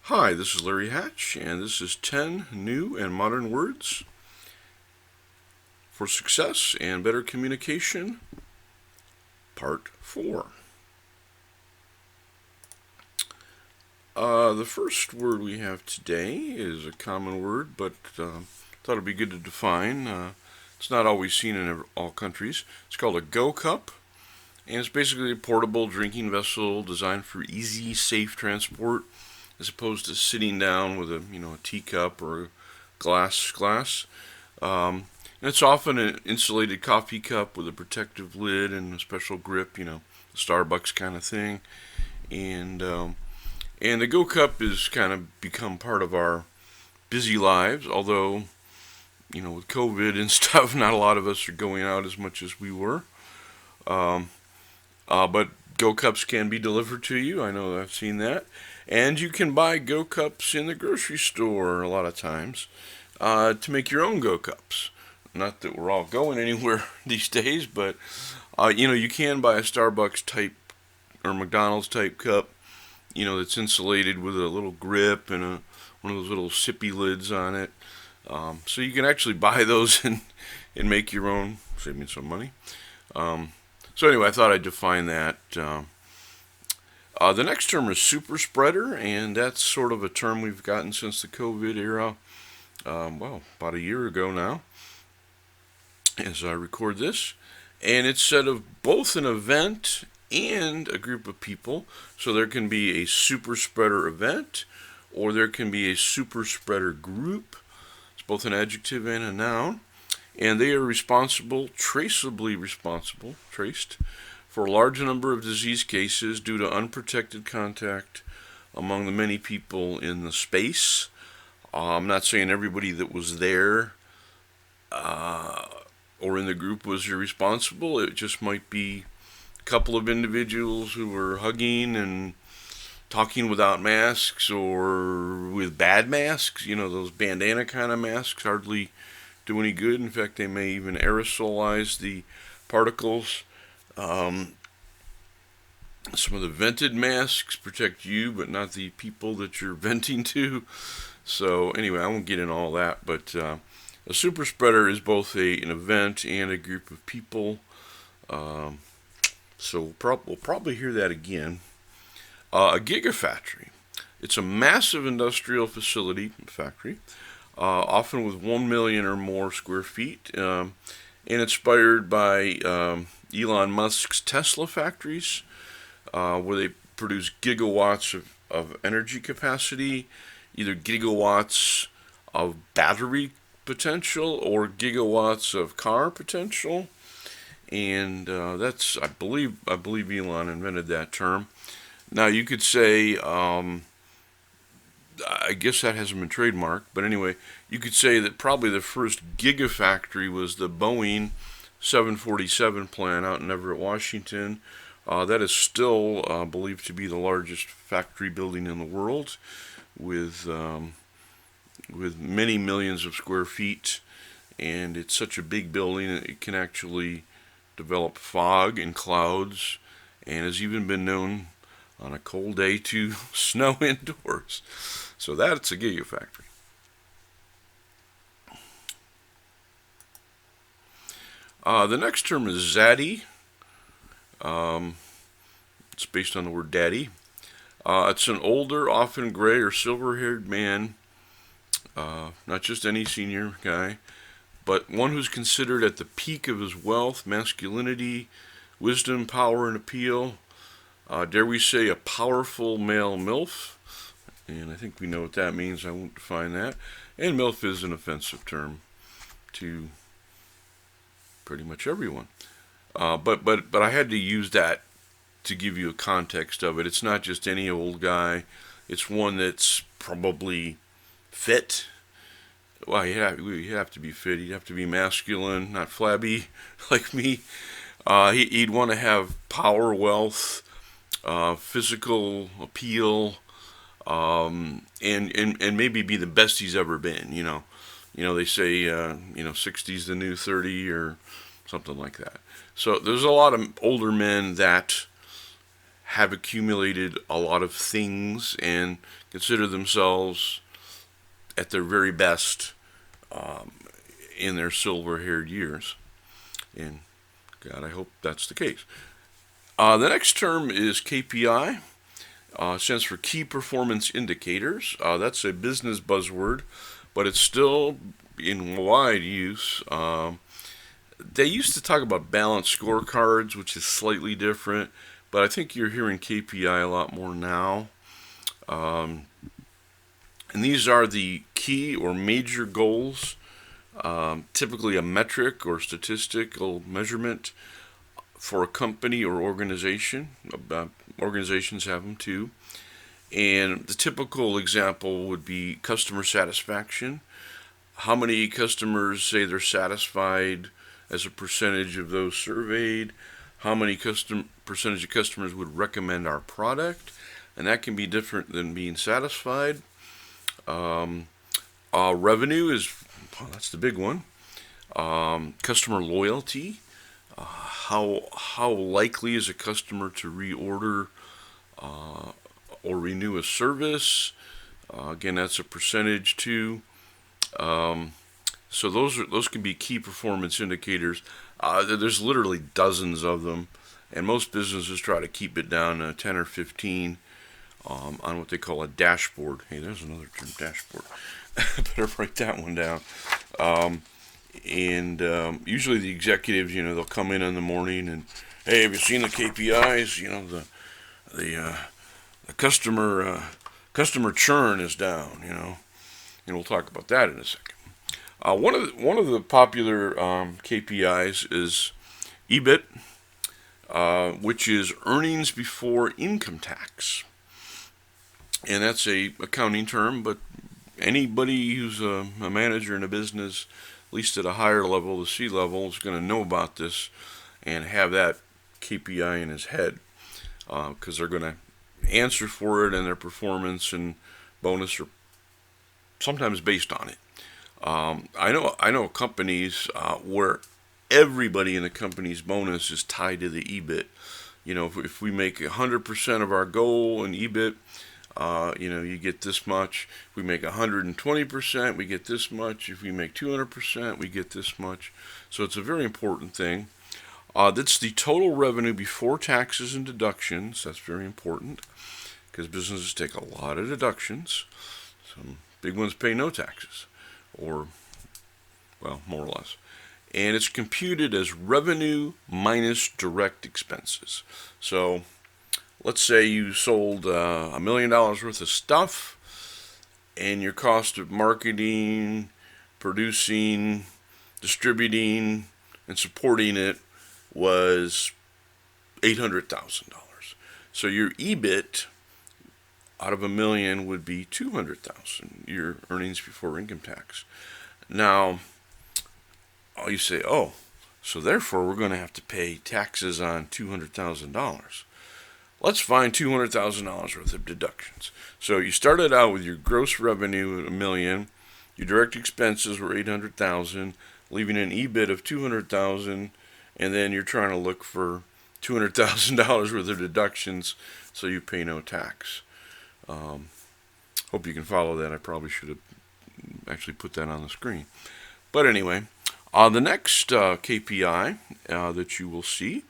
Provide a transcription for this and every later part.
Hi, this is Larry Hatch, and this is 10 New and Modern Words for Success and Better Communication, Part 4. The first word we have today is a common word, but thought it'd be good to define. It's not always seen in all countries. It's called a Go Cup, and it's basically a portable drinking vessel designed for easy, safe transport, as opposed to sitting down with a teacup or a glass. And it's often an insulated coffee cup with a protective lid and a special grip, Starbucks kind of thing. And the Go Cup has kind of become part of our busy lives, although, with COVID and stuff, not a lot of us are going out as much as we were. But Go Cups can be delivered to you. I know I've seen that. And you can buy Go Cups in the grocery store a lot of times to make your own Go Cups. Not that we're all going anywhere these days, but you can buy a Starbucks type or McDonald's type cup, that's insulated with a little grip and one of those little sippy lids on it. So you can actually buy those and make your own, saving some money. So anyway, I thought I'd define that. The next term is super spreader, and that's sort of a term we've gotten since the COVID era. About a year ago now, as I record this. And it's said of both an event and a group of people. So there can be a super spreader event, or there can be a super spreader group. It's both an adjective and a noun. And they are traceably responsible, traced, for a large number of disease cases due to unprotected contact among the many people in the space. I'm not saying everybody that was there or in the group was irresponsible. It just might be a couple of individuals who were hugging and talking without masks or with bad masks. Those bandana kind of masks hardly do any good. In fact, they may even aerosolize the particles. Some of the vented masks protect you, but not the people that you're venting to. So anyway, I won't get into all that, but a super spreader is both an event and a group of people. So we'll probably hear that again. A gigafactory. It's a massive industrial factory, often with 1 million or more square feet, and inspired by Elon Musk's Tesla factories, where they produce gigawatts of energy capacity, either gigawatts of battery potential or gigawatts of car potential. And that's, I believe Elon invented that term. Now you could say, I guess that hasn't been trademarked, but anyway, you could say that probably the first gigafactory was the Boeing 747 plant out in Everett, Washington. That is still believed to be the largest factory building in the world, with many millions of square feet, and it's such a big building that it can actually develop fog and clouds, and has even been known on a cold day to snow indoors. So that's a gigafactory. The next term is Zaddy. It's based on the word daddy. It's an older, often gray or silver-haired man, not just any senior guy, but one who's considered at the peak of his wealth, masculinity, wisdom, power, and appeal. Dare we say a powerful male MILF? And I think we know what that means. I won't define that. And MILF is an offensive term to pretty much everyone. But I had to use that to give you a context of it. It's not just any old guy. It's one that's probably fit. Well, you have to be fit. You'd have to be masculine, not flabby like me. He'd want to have power, wealth, physical appeal, and maybe be the best he's ever been. They say 60's the new 30 or something like that. So there's a lot of older men that have accumulated a lot of things and consider themselves at their very best in their silver-haired years. And God, I hope that's the case. The next term is KPI. Stands for Key Performance Indicators. That's a business buzzword, but it's still in wide use. They used to talk about balanced scorecards, which is slightly different, but I think you're hearing KPI a lot more now. And these are the key or major goals, typically a metric or statistical measurement for a company or organization. Organizations have them too. And the typical example would be customer satisfaction. How many customers say they're satisfied as a percentage of those surveyed? How many percentage of customers would recommend our product? And that can be different than being satisfied. Revenue is, well, that's the big one. Customer loyalty. How likely is a customer to reorder or renew a service? Again, that's a percentage too. So those can be key performance indicators. There's literally dozens of them, and most businesses try to keep it down to 10 or 15 on what they call a dashboard. Hey, there's another term, dashboard. Better write that one down. And usually the executives, they'll come in the morning and, hey, have you seen the KPIs? The customer churn is down. And we'll talk about that in a second. One of the popular KPIs is EBIT, which is earnings before income tax, and that's a accounting term, but anybody who's a manager in a business, at least at a higher level, the C level, is going to know about this and have that KPI in his head, because they're going to answer for it, and their performance and bonus are sometimes based on it. I know companies where everybody in the company's bonus is tied to the EBIT. If we make 100% of our goal in EBIT, you get this much. If we make 120%, we get this much. If we make 200%, we get this much. So it's a very important thing. That's the total revenue before taxes and deductions. That's very important because businesses take a lot of deductions. Some big ones pay no taxes, or, well, more or less. And it's computed as revenue minus direct expenses. So let's say you sold $1 million worth of stuff, and your cost of marketing, producing, distributing, and supporting it was $800,000. So your EBIT out of $1 million would be $200,000, your earnings before income tax. Now, you say, oh, so therefore we're going to have to pay taxes on $200,000. Let's find $200,000 worth of deductions. So you started out with your gross revenue at $1 million, your direct expenses were $800,000, leaving an EBIT of $200,000, and then you're trying to look for $200,000 worth of deductions so you pay no tax. Hope you can follow that. I probably should have actually put that on the screen. But anyway, the next KPI that you will see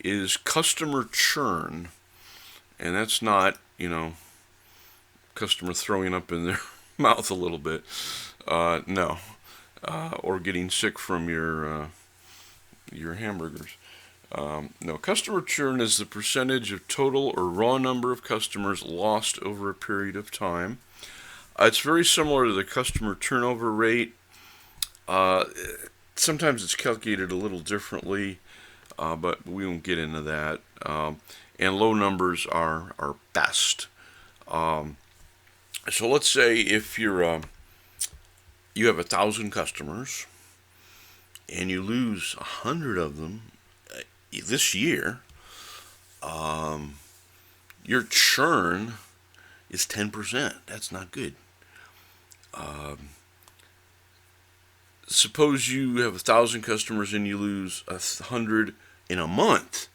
is customer churn. And that's not, customer throwing up in their mouth a little bit. No. Or getting sick from your hamburgers. No, customer churn is the percentage of total or raw number of customers lost over a period of time. It's very similar to the customer turnover rate. Sometimes it's calculated a little differently, but we won't get into that. And low numbers are best. So let's say if you have 1,000 customers and you lose 100 of them this year, your churn is 10%. That's not good. Suppose you have 1,000 customers and you lose 100 in a month.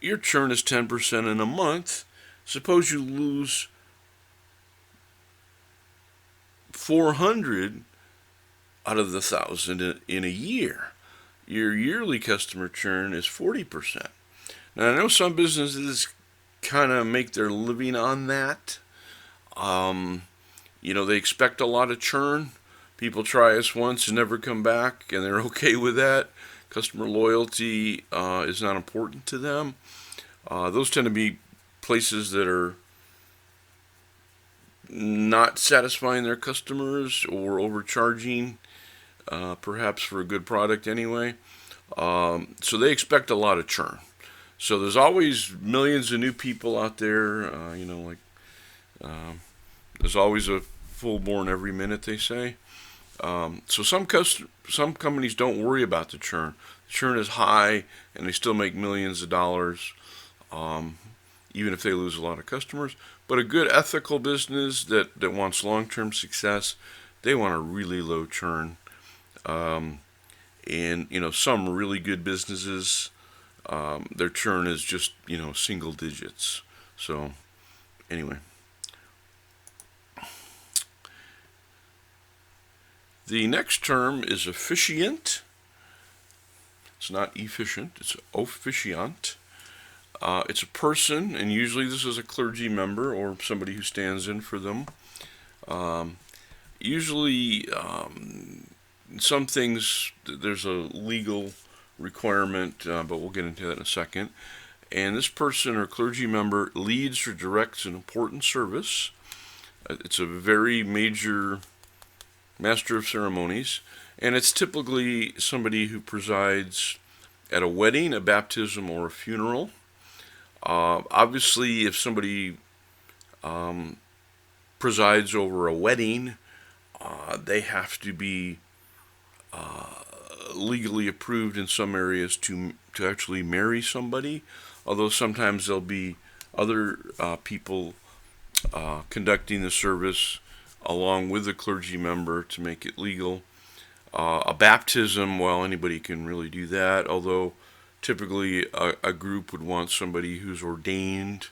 your churn is 10% in a month. Suppose you lose 400 out of the 1,000 in a year. Your yearly customer churn is 40%. Now, I know some businesses kind of make their living on that. They expect a lot of churn. People try us once and never come back, and they're okay with that. Customer loyalty is not important to them. Those tend to be places that are not satisfying their customers or overcharging, perhaps for a good product anyway. So they expect a lot of churn. So there's always millions of new people out there. There's always a full-born every minute, they say. So some companies don't worry about the churn. The churn is high, and they still make millions of dollars, even if they lose a lot of customers. But a good ethical business that wants long-term success, they want a really low churn. And some really good businesses, their churn is just single digits. So anyway, the next term is officiant. It's not efficient, it's officiant. It's a person, and usually this is a clergy member or somebody who stands in for them. Usually, some things, there's a legal requirement, but we'll get into that in a second. And this person or clergy member leads or directs an important service. It's a very major master of ceremonies, and it's typically somebody who presides at a wedding, a baptism, or a funeral. Obviously, if somebody presides over a wedding, they have to be legally approved in some areas to actually marry somebody, although sometimes there'll be other people conducting the service along with the clergy member to make it legal. A baptism, well, anybody can really do that, although typically a group would want somebody who's ordained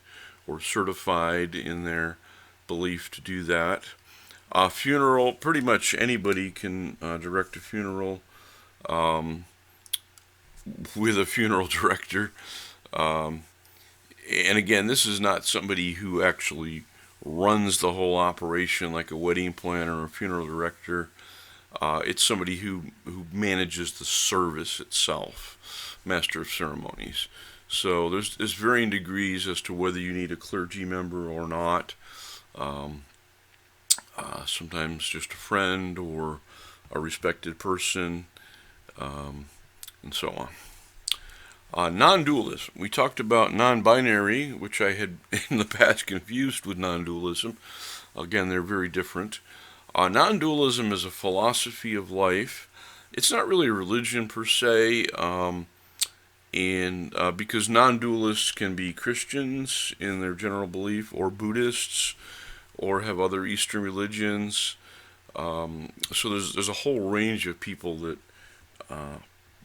or certified in their belief to do that. Funeral, pretty much anybody can direct a funeral with a funeral director. And again, this is not somebody who actually runs the whole operation like a wedding planner or a funeral director. It's somebody who manages the service itself, master of ceremonies. So there's varying degrees as to whether you need a clergy member or not. Sometimes just a friend or a respected person, and so on. Non-dualism. We talked about non-binary, which I had in the past confused with non-dualism. Again, they're very different. Non-dualism is a philosophy of life. It's not really a religion per se, because non-dualists can be Christians in their general belief, or Buddhists, or have other Eastern religions. So there's a whole range of people that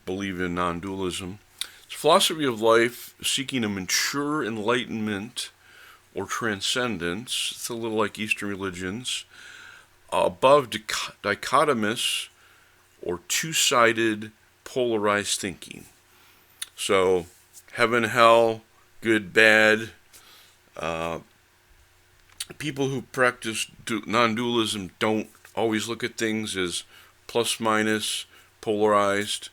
believe in non-dualism. It's a philosophy of life seeking a mature enlightenment or transcendence. It's a little like Eastern religions. Above dichotomous or two-sided polarized thinking. So, heaven, hell, good, bad. People who practice non-dualism don't always look at things as plus, minus, polarized,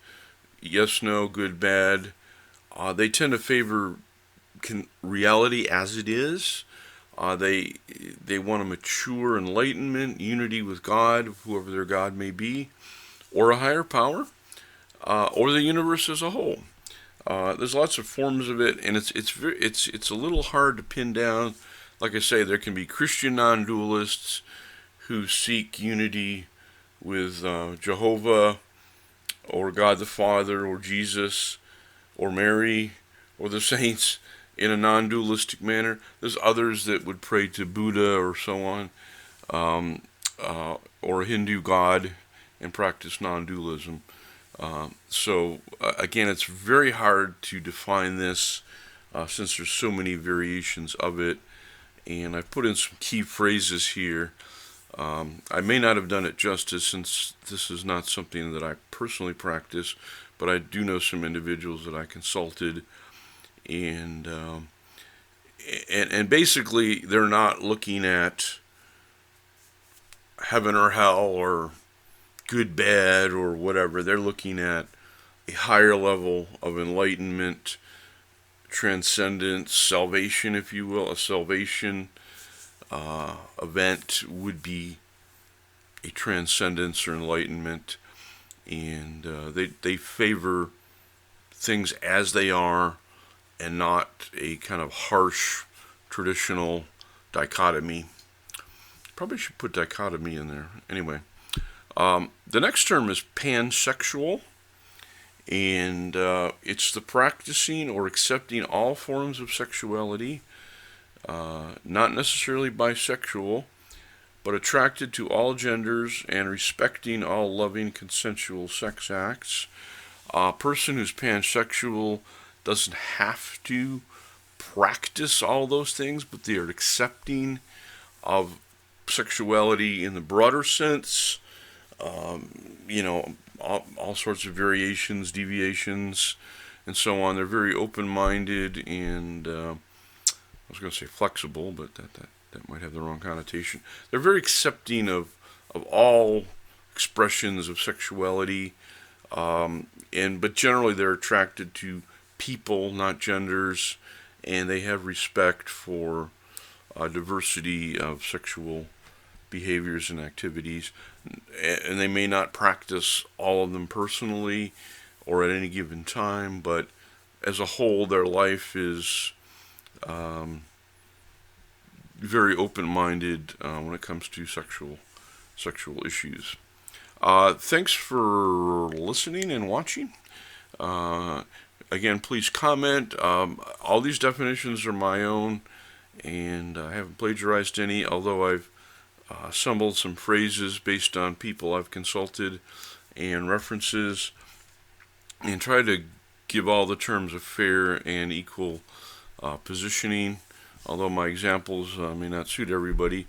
yes, no, good, bad. They tend to favor reality as it is. They want a mature enlightenment, unity with God, whoever their God may be, or a higher power, or the universe as a whole. There's lots of forms of it, and it's a little hard to pin down. Like I say, there can be Christian non-dualists who seek unity with Jehovah, or God the Father, or Jesus, or Mary, or the saints in a non-dualistic manner. There's others that would pray to Buddha or so on, or a Hindu god, and practice non-dualism. So again, it's very hard to define this. since there's so many variations of it. And I've put in some key phrases here. I may not have done it justice since this is not something that I personally practice, but I do know some individuals that I consulted, and basically they're not looking at heaven or hell or good, bad, or whatever. They're looking at a higher level of enlightenment, transcendence, salvation, if you will. A salvation event would be a transcendence or enlightenment, and they favor things as they are and not a kind of harsh traditional dichotomy. Probably should put dichotomy in there. Anyway, the next term is pansexual, and it's the practicing or accepting all forms of sexuality, not necessarily bisexual, but attracted to all genders and respecting all loving consensual sex acts. A person who's pansexual doesn't have to practice all those things, but they are accepting of sexuality in the broader sense. All sorts of variations, deviations, and so on. They're very open-minded and I was going to say flexible, but that might have the wrong connotation. They're very accepting of all expressions of sexuality, but generally they're attracted to people, not genders, and they have respect for diversity of sexual behaviors and activities, and they may not practice all of them personally or at any given time, but as a whole their life is very open-minded when it comes to sexual issues. Thanks for listening and watching. Again, please comment. All these definitions are my own, and I haven't plagiarized any, although I've assembled some phrases based on people I've consulted and references, and try to give all the terms a fair and equal positioning, although my examples may not suit everybody.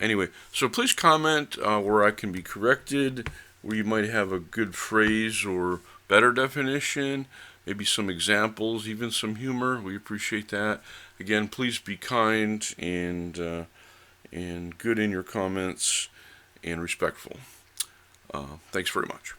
Anyway, so please comment where I can be corrected, where you might have a good phrase or better definition, maybe some examples, even some humor. We appreciate that. Again, please be kind and good in your comments and respectful. Thanks very much.